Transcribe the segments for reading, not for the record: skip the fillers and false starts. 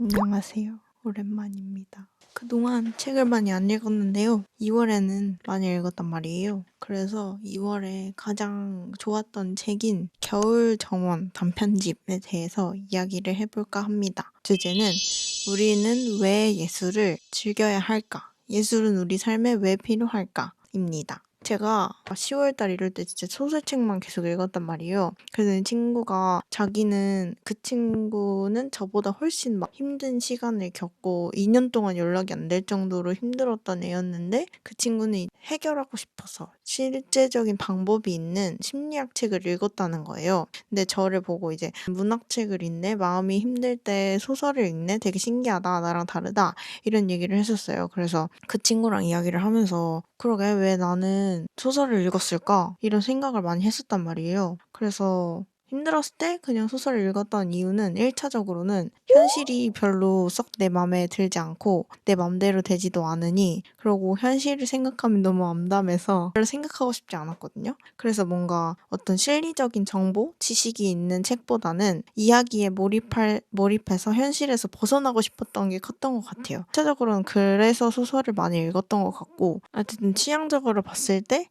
안녕하세요. 오랜만입니다. 그동안 책을 많이 안 읽었는데요. 2월에는 많이 읽었단 말이에요. 그래서 2월에 가장 좋았던 책인 겨울 정원 단편집에 대해서 이야기를 해볼까 합니다. 주제는 우리는 왜 예술을 즐겨야 할까? 예술은 우리 삶에 왜 필요할까? 입니다. 제가 10월달 이럴 때 진짜 소설책만 계속 읽었단 말이에요. 그래서 이 친구가 그 친구는 저보다 훨씬 막 힘든 시간을 겪고 2년 동안 연락이 안 될 정도로 힘들었던 애였는데 그 친구는 해결하고 싶어서 실제적인 방법이 있는 심리학 책을 읽었다는 거예요. 근데 저를 보고 이제 문학책을 읽네? 마음이 힘들 때 소설을 읽네? 되게 신기하다. 나랑 다르다. 이런 얘기를 했었어요. 그래서 그 친구랑 이야기를 하면서 그러게 왜 나는 소설을 읽었을까? 이런 생각을 많이 했었단 말이에요. 그래서 힘들었을 때 그냥 소설을 읽었던 이유는 1차적으로는 현실이 별로 썩 내 맘에 들지 않고 내 맘대로 되지도 않으니 그리고 현실을 생각하면 너무 암담해서 별로 생각하고 싶지 않았거든요. 그래서 뭔가 어떤 실리적인 정보, 지식이 있는 책보다는 이야기에 몰입해서 현실에서 벗어나고 싶었던 게 컸던 것 같아요. 1차적으로는 그래서 소설을 많이 읽었던 것 같고 어쨌든 취향적으로 봤을 때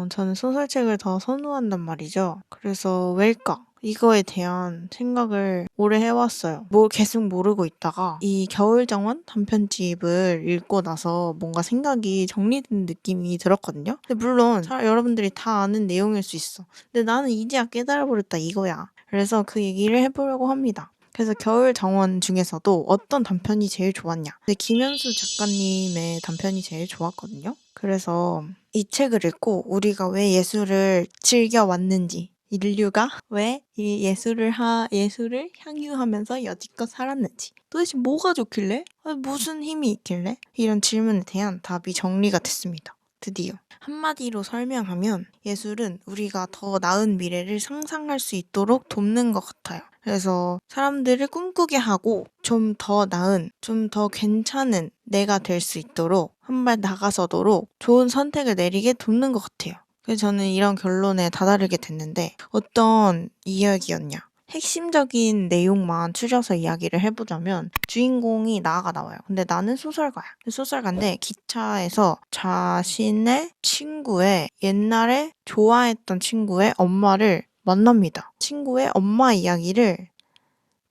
저는 소설책을 더 선호한단 말이죠. 그래서 왜일까? 이거에 대한 생각을 오래 해왔어요. 계속 모르고 있다가 이 겨울정원 단편집을 읽고 나서 뭔가 생각이 정리된 느낌이 들었거든요. 근데 물론 여러분들이 다 아는 내용일 수 있어. 근데 나는 이제야 깨달아버렸다 이거야. 그래서 그 얘기를 해보려고 합니다. 그래서 겨울정원 중에서도 어떤 단편이 제일 좋았냐? 근데 김현수 작가님의 단편이 제일 좋았거든요. 그래서 이 책을 읽고 우리가 왜 예술을 즐겨왔는지, 인류가 왜 이 예술을 향유하면서 여지껏 살았는지, 도대체 뭐가 좋길래? 무슨 힘이 있길래? 이런 질문에 대한 답이 정리가 됐습니다. 드디어. 한마디로 설명하면 예술은 우리가 더 나은 미래를 상상할 수 있도록 돕는 것 같아요. 그래서 사람들을 꿈꾸게 하고 좀 더 나은, 좀 더 괜찮은 내가 될 수 있도록 한 발 나가서도록 좋은 선택을 내리게 돕는 것 같아요. 그래서 저는 이런 결론에 다다르게 됐는데 어떤 이야기였냐? 핵심적인 내용만 추려서 이야기를 해보자면 주인공이 나가 나와요. 근데 나는 소설가야. 소설가인데 기차에서 자신의 친구의 옛날에 좋아했던 친구의 엄마를 만납니다. 친구의 엄마 이야기를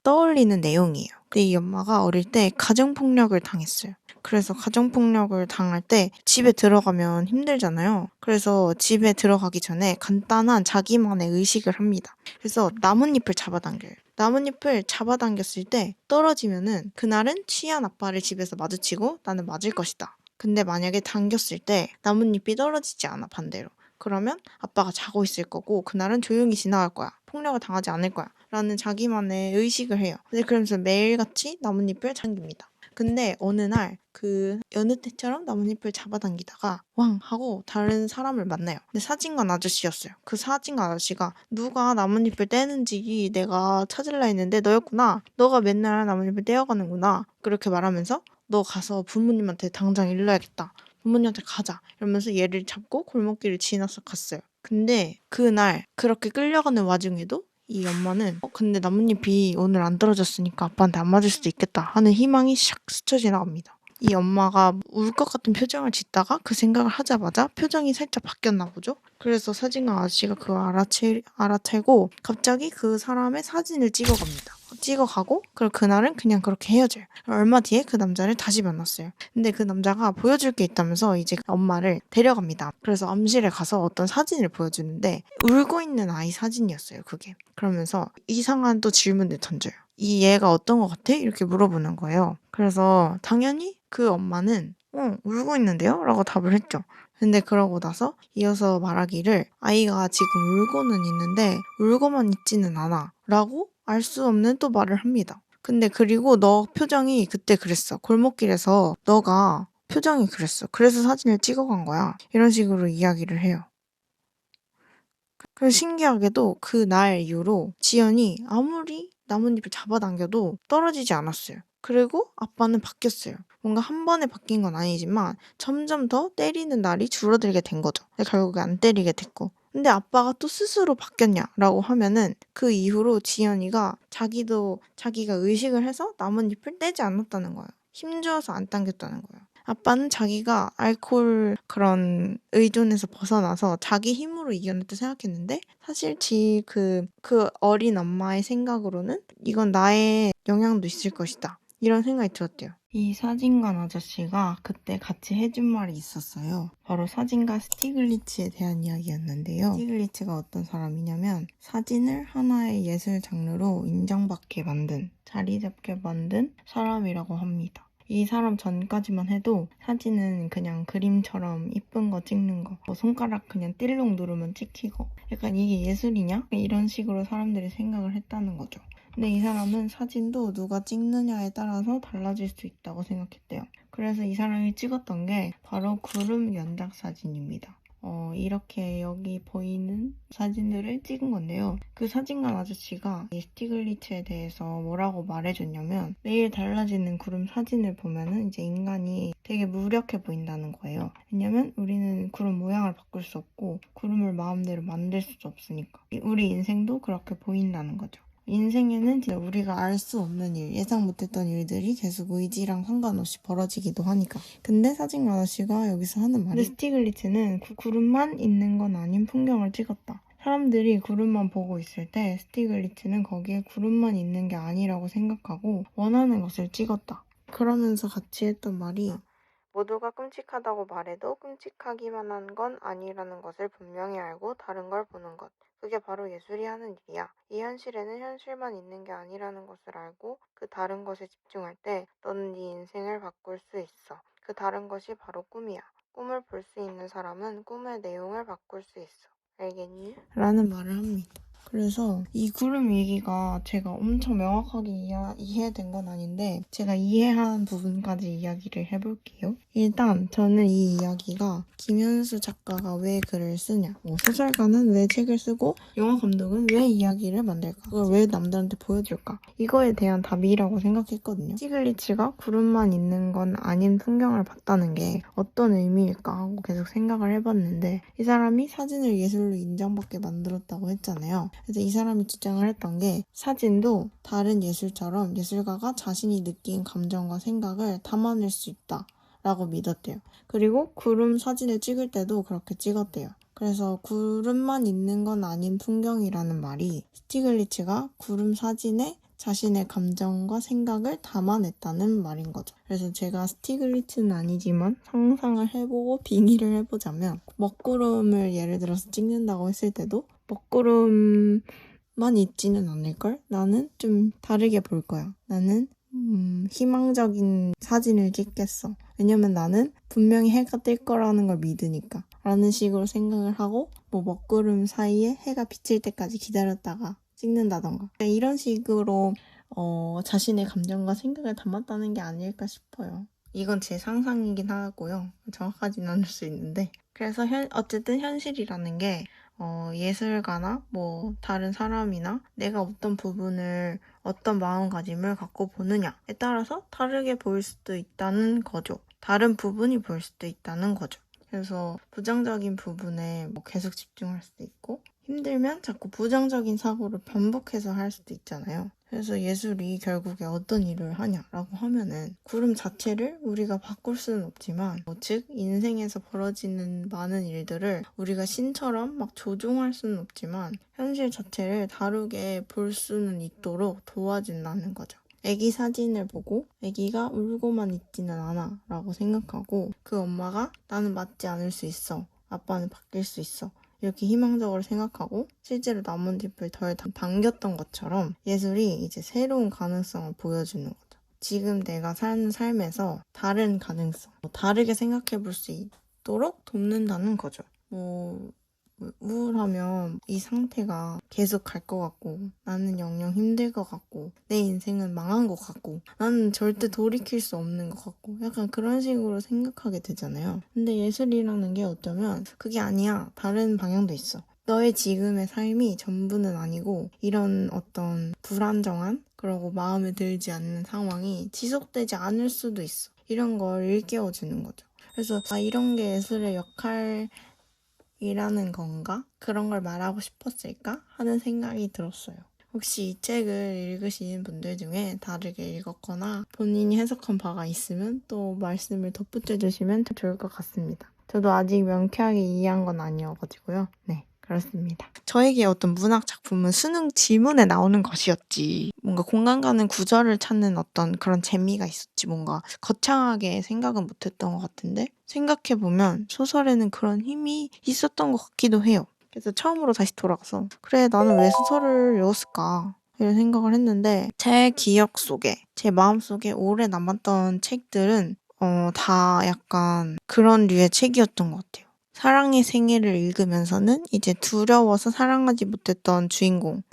떠올리는 내용이에요. 근데 이 엄마가 어릴 때 가정폭력을 당했어요. 그래서 가정폭력을 당할 때 집에 들어가면 힘들잖아요. 그래서 집에 들어가기 전에 간단한 자기만의 의식을 합니다. 그래서 나뭇잎을 잡아당겨요. 나뭇잎을 잡아당겼을 때 떨어지면은 그날은 취한 아빠를 집에서 마주치고 나는 맞을 것이다. 근데 만약에 당겼을 때 나뭇잎이 떨어지지 않아 반대로. 그러면 아빠가 자고 있을 거고 그날은 조용히 지나갈 거야. 폭력을 당하지 않을 거야. 라는 자기만의 의식을 해요. 근데 그러면서 매일같이 나뭇잎을 당깁니다. 근데 어느 날 그 여느 때처럼 나뭇잎을 잡아당기다가 왕 하고 다른 사람을 만나요. 근데 사진관 아저씨였어요. 그 사진관 아저씨가 누가 나뭇잎을 떼는지 내가 찾으려 했는데 너였구나. 너가 맨날 나뭇잎을 떼어가는구나. 그렇게 말하면서 너 가서 부모님한테 당장 일러야겠다. 부모님한테 가자. 이러면서 얘를 잡고 골목길을 지나서 갔어요. 근데 그날 그렇게 끌려가는 와중에도 이 엄마는 근데 나뭇잎이 오늘 안 떨어졌으니까 아빠한테 안 맞을 수도 있겠다 하는 희망이 샥 스쳐 지나갑니다. 이 엄마가 울 것 같은 표정을 짓다가 그 생각을 하자마자 표정이 살짝 바뀌었나 보죠. 그래서 사진관 아저씨가 그걸 알아채고 갑자기 그 사람의 사진을 찍어갑니다. 찍어가고 그리고 그날은 그냥 그렇게 헤어져요. 얼마 뒤에 그 남자를 다시 만났어요. 근데 그 남자가 보여줄 게 있다면서 이제 엄마를 데려갑니다. 그래서 암실에 가서 어떤 사진을 보여주는데 울고 있는 아이 사진이었어요. 그게. 그러면서 이상한 또 질문을 던져요. 이 얘가 어떤 것 같아? 이렇게 물어보는 거예요. 그래서 당연히 그 엄마는 울고 있는데요? 라고 답을 했죠. 근데 그러고 나서 이어서 말하기를 아이가 지금 울고는 있는데 울고만 있지는 않아 라고 알 수 없는 또 말을 합니다. 근데 그리고 너 표정이 그때 그랬어. 골목길에서 너가 표정이 그랬어. 그래서 사진을 찍어간 거야. 이런 식으로 이야기를 해요. 그래서 신기하게도 그날 이후로 지연이 아무리 나뭇잎을 잡아당겨도 떨어지지 않았어요. 그리고 아빠는 바뀌었어요. 뭔가 한 번에 바뀐 건 아니지만 점점 더 때리는 날이 줄어들게 된 거죠. 근데 결국에 안 때리게 됐고. 근데 아빠가 또 스스로 바뀌었냐라고 하면은 그 이후로 지연이가 자기가 의식을 해서 나뭇잎을 떼지 않았다는 거예요. 힘주어서 안 당겼다는 거예요. 아빠는 자기가 알코올 그런 의존에서 벗어나서 자기 힘으로 이겨냈다 생각했는데 사실 그 어린 엄마의 생각으로는 이건 나의 영향도 있을 것이다. 이런 생각이 들었대요. 이 사진관 아저씨가 그때 같이 해준 말이 있었어요. 바로 사진가 스티글리츠에 대한 이야기였는데요. 스티글리츠가 어떤 사람이냐면 사진을 하나의 예술 장르로 인정받게 만든, 자리 잡게 만든 사람이라고 합니다. 이 사람 전까지만 해도 사진은 그냥 그림처럼 이쁜 거 찍는 거, 뭐 손가락 그냥 띨렁 누르면 찍히고 약간 이게 예술이냐? 이런 식으로 사람들이 생각을 했다는 거죠. 근데 이 사람은 사진도 누가 찍느냐에 따라서 달라질 수 있다고 생각했대요. 그래서 이 사람이 찍었던 게 바로 구름 연작 사진입니다. 이렇게 여기 보이는 사진들을 찍은 건데요. 그 사진관 아저씨가 이 스티글리츠에 대해서 뭐라고 말해줬냐면 매일 달라지는 구름 사진을 보면은 이제 인간이 되게 무력해 보인다는 거예요. 왜냐면 우리는 구름 모양을 바꿀 수 없고 구름을 마음대로 만들 수도 없으니까. 우리 인생도 그렇게 보인다는 거죠. 인생에는 진짜 우리가 알 수 없는 일, 예상 못했던 일들이 계속 의지랑 상관없이 벌어지기도 하니까. 근데 사진 아저씨가 여기서 하는 말이 스티글리츠는 구름만 있는 건 아닌 풍경을 찍었다. 사람들이 구름만 보고 있을 때 스티글리츠는 거기에 구름만 있는 게 아니라고 생각하고 원하는 것을 찍었다. 그러면서 같이 했던 말이 모두가 끔찍하다고 말해도 끔찍하기만 한 건 아니라는 것을 분명히 알고 다른 걸 보는 것. 그게 바로 예술이 하는 일이야. 이 현실에는 현실만 있는 게 아니라는 것을 알고 그 다른 것에 집중할 때 너는 네 인생을 바꿀 수 있어. 그 다른 것이 바로 꿈이야. 꿈을 볼 수 있는 사람은 꿈의 내용을 바꿀 수 있어. 알겠니? 라는 말을 합니다. 그래서 이 구름 얘기가 제가 엄청 명확하게 이해된 건 아닌데 제가 이해한 부분까지 이야기를 해볼게요. 일단 저는 이 이야기가 김현수 작가가 왜 글을 쓰냐, 소설가는 왜 책을 쓰고 영화 감독은 왜 이야기를 만들까, 그걸 왜 남들한테 보여줄까, 이거에 대한 답이라고 생각했거든요. 스티글리츠가 구름만 있는 건 아닌 풍경을 봤다는 게 어떤 의미일까 하고 계속 생각을 해봤는데 이 사람이 사진을 예술로 인정받게 만들었다고 했잖아요. 그래서 이 사람이 주장을 했던 게 사진도 다른 예술처럼 예술가가 자신이 느낀 감정과 생각을 담아낼 수 있다 라고 믿었대요. 그리고 구름 사진을 찍을 때도 그렇게 찍었대요. 그래서 구름만 있는 건 아닌 풍경이라는 말이 스티글리츠가 구름 사진에 자신의 감정과 생각을 담아냈다는 말인 거죠. 그래서 제가 스티글리츠는 아니지만 상상을 해보고 빙의를 해보자면 먹구름을 예를 들어서 찍는다고 했을 때도 먹구름만 있지는 않을걸? 나는 좀 다르게 볼 거야. 나는 희망적인 사진을 찍겠어. 왜냐면 나는 분명히 해가 뜰 거라는 걸 믿으니까. 라는 식으로 생각을 하고 뭐 먹구름 사이에 해가 비칠 때까지 기다렸다가 찍는다던가. 이런 식으로 자신의 감정과 생각을 담았다는 게 아닐까 싶어요. 이건 제 상상이긴 하고요. 정확하진 않을 수 있는데. 그래서 어쨌든 현실이라는 게 예술가나 뭐 다른 사람이나 내가 어떤 부분을 어떤 마음가짐을 갖고 보느냐에 따라서 다르게 보일 수도 있다는 거죠. 다른 부분이 보일 수도 있다는 거죠. 그래서 부정적인 부분에 뭐 계속 집중할 수도 있고 힘들면 자꾸 부정적인 사고를 반복해서 할 수도 있잖아요. 그래서 예술이 결국에 어떤 일을 하냐라고 하면은 구름 자체를 우리가 바꿀 수는 없지만 즉 인생에서 벌어지는 많은 일들을 우리가 신처럼 막 조종할 수는 없지만 현실 자체를 다르게 볼 수는 있도록 도와준다는 거죠. 애기 사진을 보고 애기가 울고만 있지는 않아 라고 생각하고 그 엄마가 나는 맞지 않을 수 있어. 아빠는 바뀔 수 있어. 이렇게 희망적으로 생각하고 실제로 나뭇잎을 덜 당겼던 것처럼 예술이 이제 새로운 가능성을 보여주는 거죠. 지금 내가 사는 삶에서 다른 가능성, 다르게 생각해 볼 수 있도록 돕는다는 거죠. 우울하면 이 상태가 계속 갈 것 같고 나는 영영 힘들 것 같고 내 인생은 망한 것 같고 나는 절대 돌이킬 수 없는 것 같고 약간 그런 식으로 생각하게 되잖아요. 근데 예술이라는 게 어쩌면 그게 아니야. 다른 방향도 있어. 너의 지금의 삶이 전부는 아니고 이런 어떤 불안정한 그리고 마음에 들지 않는 상황이 지속되지 않을 수도 있어. 이런 걸 일깨워주는 거죠. 그래서 이런 게 예술의 역할이라고 이라는 건가? 그런 걸 말하고 싶었을까? 하는 생각이 들었어요. 혹시 이 책을 읽으신 분들 중에 다르게 읽었거나 본인이 해석한 바가 있으면 또 말씀을 덧붙여 주시면 좋을 것 같습니다. 저도 아직 명쾌하게 이해한 건 아니어가지고요. 네, 그렇습니다. 저에게 어떤 문학 작품은 수능 지문에 나오는 것이었지. 뭔가 공감 가는 구절을 찾는 어떤 그런 재미가 있었지. 뭔가 거창하게 생각은 못했던 것 같은데 생각해보면 소설에는 그런 힘이 있었던 것 같기도 해요. 그래서 처음으로 다시 돌아가서 그래 나는 왜 소설을 읽었을까 이런 생각을 했는데 제 기억 속에 제 마음속에 오래 남았던 책들은 다 약간 그런 류의 책이었던 것 같아요. 사랑의 생애를 읽으면서는 이제 두려워서 사랑하지 못했던 주인공을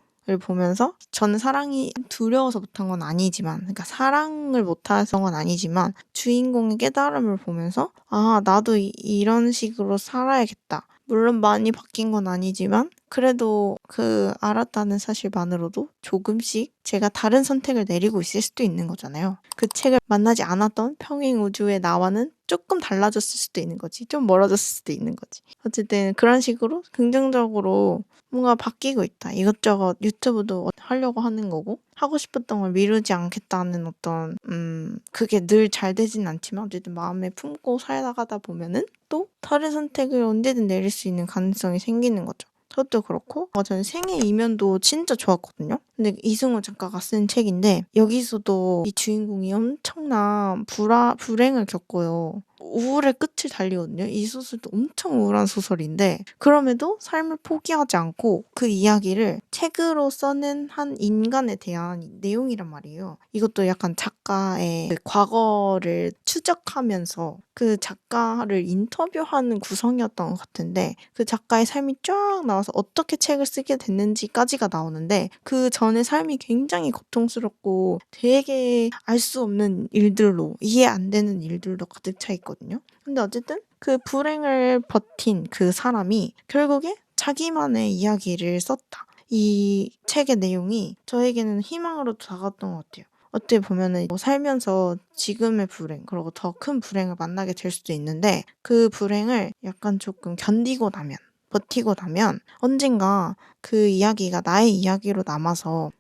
보면서 저는 사랑이 두려워서 못한 건 아니지만 그러니까 사랑을 못해서 건 아니지만 주인공의 깨달음을 보면서 아 나도 이런 식으로 살아야겠다. 물론 많이 바뀐 건 아니지만 그래도 그 알았다는 사실만으로도 조금씩 제가 다른 선택을 내리고 있을 수도 있는 거잖아요. 그 책을 만나지 않았던 평행 우주의 나와는 조금 달라졌을 수도 있는 거지. 좀 멀어졌을 수도 있는 거지. 어쨌든 그런 식으로 긍정적으로 뭔가 바뀌고 있다. 이것저것 유튜브도 하려고 하는 거고 하고 싶었던 걸 미루지 않겠다는 어떤 그게 늘 잘 되진 않지만 어쨌든 마음에 품고 살아가다 보면은 또 다른 선택을 언제든 내릴 수 있는 가능성이 생기는 거죠. 그것도 그렇고 저는 생애 이면도 진짜 좋았거든요. 근데 이승우 작가가 쓴 책인데 여기서도 이 주인공이 엄청난 불행을 겪어요. 우울의 끝을 달리거든요. 이 소설도 엄청 우울한 소설인데 그럼에도 삶을 포기하지 않고 그 이야기를 책으로 써낸 한 인간에 대한 내용이란 말이에요. 이것도 약간 작가의 그 과거를 추적하면서 그 작가를 인터뷰하는 구성이었던 것 같은데 그 작가의 삶이 쫙 나와서 어떻게 책을 쓰게 됐는지까지가 나오는데 그 전의 삶이 굉장히 고통스럽고 되게 알 수 없는 일들로 이해 안 되는 일들로 가득 차 있거든요. 근데 어쨌든 그 불행을 버틴 그 사람이 결국에 자기만의 이야기를 썼다. 이 책의 내용이 저에게는 희망으로 다가왔던 것 같아요. 어떻게 보면은 살면서 지금의 불행 그리고 더 큰 불행을 만나게 될 수도 있는데 그 불행을 약간 조금 견디고 나면 버티고 나면 언젠가 그 이야기가 나의 이야기로 남아서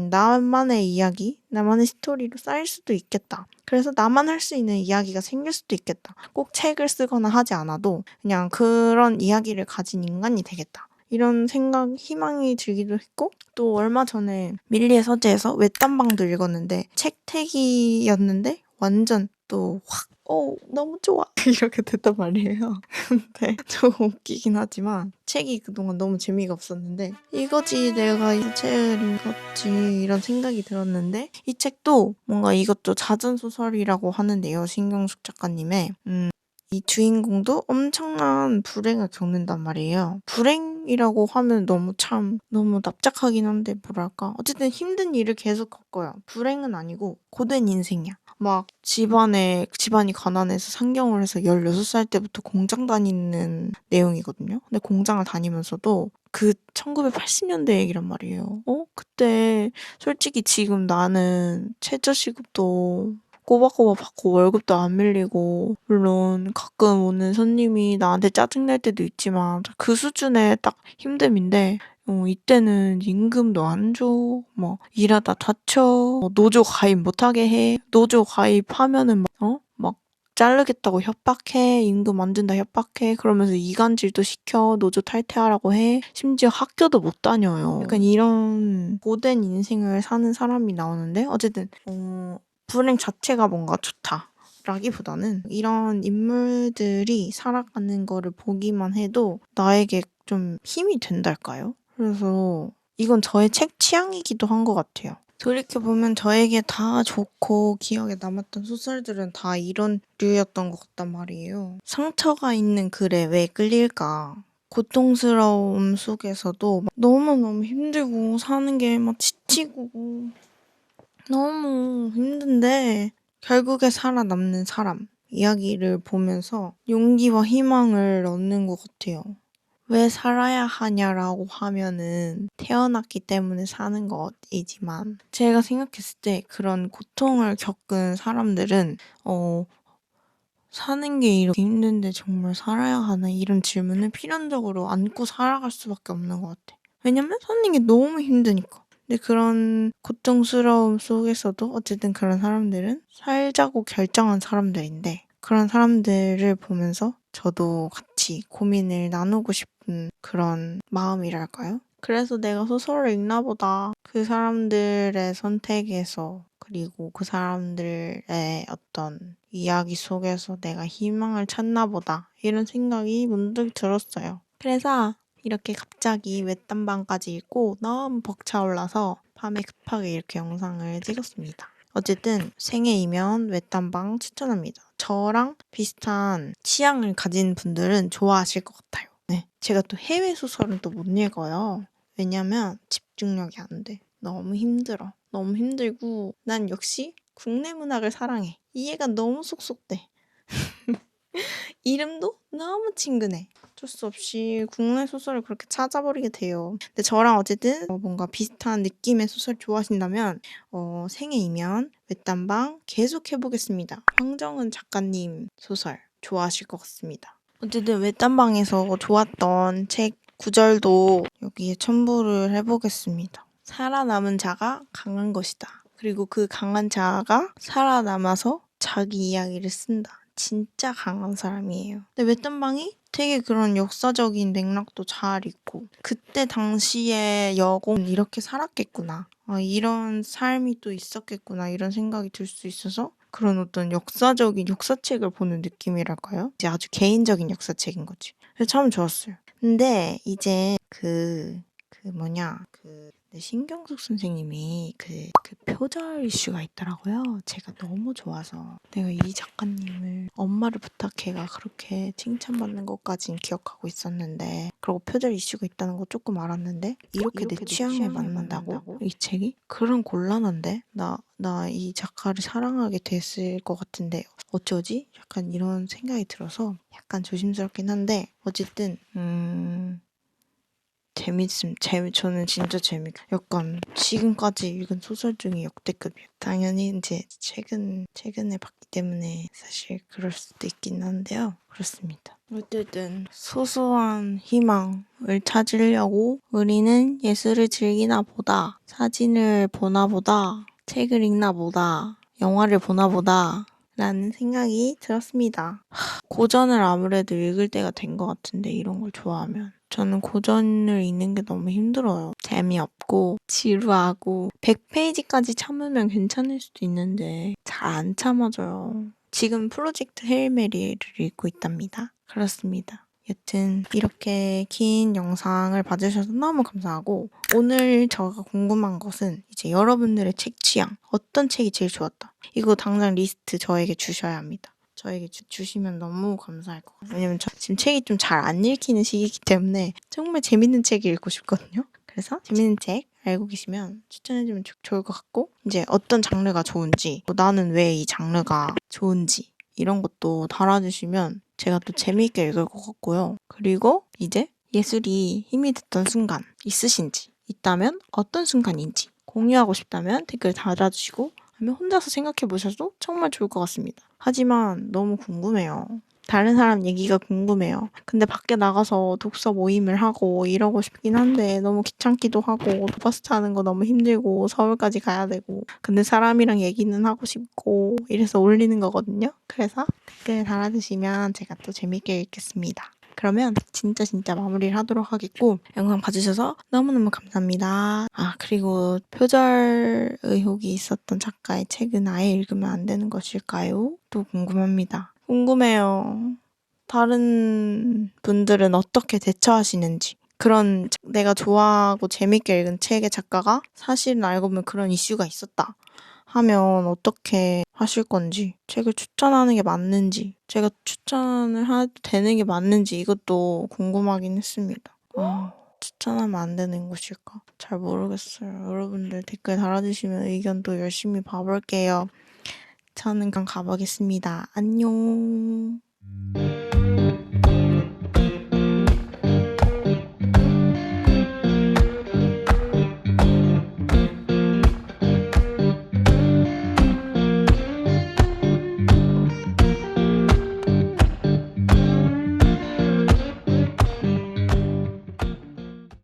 나만의 이야기, 나만의 스토리로 쌓일 수도 있겠다. 그래서 나만 할 수 있는 이야기가 생길 수도 있겠다. 꼭 책을 쓰거나 하지 않아도 그냥 그런 이야기를 가진 인간이 되겠다. 이런 생각, 희망이 들기도 했고 또 얼마 전에 밀리의 서재에서 외딴방도 읽었는데 책태기였는데 완전 또 확 너무 좋아 이렇게 됐단 말이에요. 근데 좀 웃기긴 하지만 책이 그동안 너무 재미가 없었는데 이거지 내가 이 책을 읽었지 이런 생각이 들었는데 이 책도 뭔가 이것도 자전소설이라고 하는데요. 신경숙 작가님의 이 주인공도 엄청난 불행을 겪는단 말이에요. 불행이라고 하면 너무 납작하긴 한데 뭐랄까. 어쨌든 힘든 일을 계속 겪어요. 불행은 아니고 고된 인생이야. 막 집안이 가난해서 상경을 해서 16살 때부터 공장 다니는 내용이거든요. 근데 공장을 다니면서도 그 1980년대 얘기란 말이에요. 그때 솔직히 지금 나는 최저시급도 꼬박꼬박 받고 월급도 안 밀리고 물론 가끔 오는 손님이 나한테 짜증날 때도 있지만 그 수준의 딱 힘듦인데 이때는 임금도 안 줘. 뭐 일하다 다쳐. 노조 가입 못하게 해. 노조 가입하면은 막 자르겠다고 협박해. 임금 안 준다 협박해. 그러면서 이간질도 시켜. 노조 탈퇴하라고 해. 심지어 학교도 못 다녀요. 약간 이런 고된 인생을 사는 사람이 나오는데 어쨌든 불행 자체가 뭔가 좋다. 라기보다는 이런 인물들이 살아가는 거를 보기만 해도 나에게 좀 힘이 된달까요? 그래서 이건 저의 책 취향이기도 한 것 같아요. 돌이켜보면 저에게 다 좋고 기억에 남았던 소설들은 다 이런 류였던 것 같단 말이에요. 상처가 있는 글에 왜 끌릴까? 고통스러움 속에서도 너무너무 힘들고 사는 게 막 지치고 너무 힘든데 결국에 살아남는 사람 이야기를 보면서 용기와 희망을 얻는 것 같아요. 왜 살아야 하냐라고 하면은 태어났기 때문에 사는 것이지만 제가 생각했을 때 그런 고통을 겪은 사람들은 사는 게 이렇게 힘든데 정말 살아야 하나? 이런 질문을 필연적으로 안고 살아갈 수밖에 없는 것 같아. 왜냐면 사는 게 너무 힘드니까. 근데 그런 고통스러움 속에서도 어쨌든 그런 사람들은 살자고 결정한 사람들인데 그런 사람들을 보면서 저도 같이 고민을 나누고 싶은 그런 마음이랄까요? 그래서 내가 소설을 읽나 보다. 그 사람들의 선택에서 그리고 그 사람들의 어떤 이야기 속에서 내가 희망을 찾나 보다. 이런 생각이 문득 들었어요. 그래서 이렇게 갑자기 외딴방까지 읽고 너무 벅차올라서 밤에 급하게 이렇게 영상을 찍었습니다. 어쨌든 생애이면 외딴방 추천합니다. 저랑 비슷한 취향을 가진 분들은 좋아하실 것 같아요. 네, 제가 또 해외 소설은 또 못 읽어요. 왜냐면 집중력이 안 돼. 너무 힘들어. 너무 힘들고 난 역시 국내 문학을 사랑해. 이해가 너무 쏙쏙 돼. 이름도 너무 친근해. 어쩔 수 없이 국내 소설을 그렇게 찾아버리게 돼요. 근데 저랑 어쨌든 뭔가 비슷한 느낌의 소설 좋아하신다면 생애이면 외딴방 계속 해보겠습니다. 황정은 작가님 소설 좋아하실 것 같습니다. 어쨌든 외딴방에서 좋았던 책 구절도 여기에 첨부를 해보겠습니다. 살아남은 자가 강한 것이다. 그리고 그 강한 자가 살아남아서 자기 이야기를 쓴다. 진짜 강한 사람이에요. 근데 외딴방이 되게 그런 역사적인 맥락도 잘 있고 그때 당시에 여공은 이렇게 살았겠구나. 이런 삶이 또 있었겠구나. 이런 생각이 들 수 있어서 그런 어떤 역사적인 역사책을 보는 느낌이랄까요? 이제 아주 개인적인 역사책인 거지. 그래서 참 좋았어요. 근데 이제 신경숙 선생님이 그 표절 이슈가 있더라고요. 제가 너무 좋아서 내가 이 작가님을 엄마를 부탁해가 그렇게 칭찬받는 것까진 기억하고 있었는데 그리고 표절 이슈가 있다는 거 조금 알았는데 이렇게 내 취향에 맞는다고? 이 책이? 그런 곤란한데? 나 이 작가를 사랑하게 됐을 것 같은데 어쩌지? 약간 이런 생각이 들어서 약간 조심스럽긴 한데 어쨌든 저는 진짜 약간 지금까지 읽은 소설 중에 역대급이에요. 당연히 이제 최근에 봤기 때문에 사실 그럴 수도 있긴 한데요. 그렇습니다. 어쨌든 소소한 희망을 찾으려고 우리는 예술을 즐기나 보다, 사진을 보나 보다, 책을 읽나 보다, 영화를 보나 보다 라는 생각이 들었습니다. 고전을 아무래도 읽을 때가 된 것 같은데 이런 걸 좋아하면 저는 고전을 읽는 게 너무 힘들어요. 재미없고 지루하고 100페이지까지 참으면 괜찮을 수도 있는데 잘 안 참아져요. 지금 프로젝트 헤일 메리를 읽고 있답니다. 그렇습니다. 여튼 이렇게 긴 영상을 봐주셔서 너무 감사하고 오늘 제가 궁금한 것은 이제 여러분들의 책 취향 어떤 책이 제일 좋았다 이거 당장 리스트 저에게 주셔야 합니다. 저에게 주시면 너무 감사할 것 같아요. 왜냐면 저 지금 책이 좀 잘 안 읽히는 시기이기 때문에 정말 재밌는 책 읽고 싶거든요. 그래서 재밌는 책 알고 계시면 추천해주면 좋을 것 같고 이제 어떤 장르가 좋은지 나는 왜 이 장르가 좋은지 이런 것도 달아주시면 제가 또 재미있게 읽을 것 같고요. 그리고 이제 예술이 힘이 됐던 순간 있으신지 있다면 어떤 순간인지 공유하고 싶다면 댓글 달아주시고 아니면 혼자서 생각해 보셔도 정말 좋을 것 같습니다. 하지만 너무 궁금해요. 다른 사람 얘기가 궁금해요. 근데 밖에 나가서 독서 모임을 하고 이러고 싶긴 한데 너무 귀찮기도 하고 버스 타는 거 너무 힘들고 서울까지 가야 되고 근데 사람이랑 얘기는 하고 싶고 이래서 올리는 거거든요. 그래서 댓글 달아주시면 제가 또 재밌게 읽겠습니다. 그러면 진짜 마무리를 하도록 하겠고 영상 봐주셔서 너무너무 감사합니다. 그리고 표절 의혹이 있었던 작가의 책은 아예 읽으면 안 되는 것일까요? 또 궁금합니다. 궁금해요. 다른 분들은 어떻게 대처하시는지 그런 내가 좋아하고 재밌게 읽은 책의 작가가 사실은 알고 보면 그런 이슈가 있었다 하면 어떻게 하실 건지 책을 추천하는 게 맞는지 제가 추천을 해도 되는 게 맞는지 이것도 궁금하긴 했습니다. 추천하면 안 되는 것일까? 잘 모르겠어요. 여러분들 댓글 달아주시면 의견도 열심히 봐볼게요. 저는 그럼 가보겠습니다. 안녕.